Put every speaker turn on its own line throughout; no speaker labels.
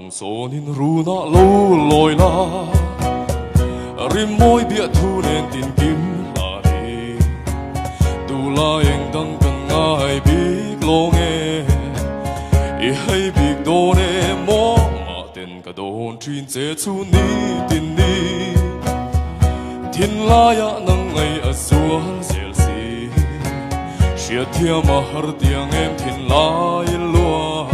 số nên ru na lâu lội la rim môi bịa thu nên tin kiếm là đi tu la anh đang cần ai biết lo nghe ý hay biết đồ nè mò mà tên cả đồn chuyên chế chu ni tin đi thiên la ya nang ngày ở xuống dễ gì chia thiam mà har tiếng em thiên la ilua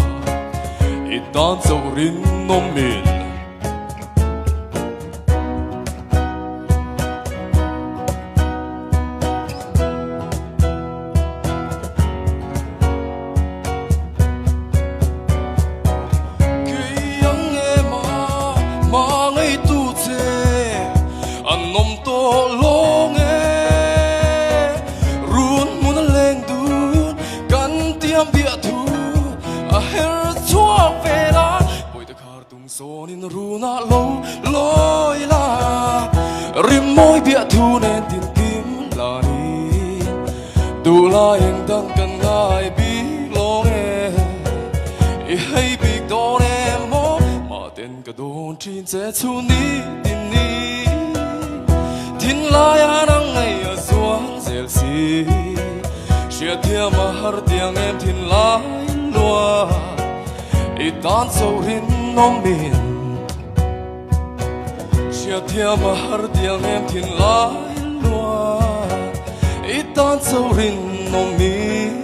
tan dấu rin nôm min khi anh nghe mà ngay tu chế anh nôm to lo nghe run muốn lên đun căn tiêm bịa thu her chua về la bồi ta khar tung số nên ru na lâu lối la rim môi bịa thu nên tin kiếm là đi tu la anh đang cần ai biết lo nghe hay biết đó em mơ mà tên cả đồn trên sẽ chu ni tin ni tin la ya đang ngày ở xuống dễ gì chia thiam mà har tiếng em tin la lua tan dấu rin nôm min chia thiam mà har tiếng em thiên lai lua tan dấu rin nôm min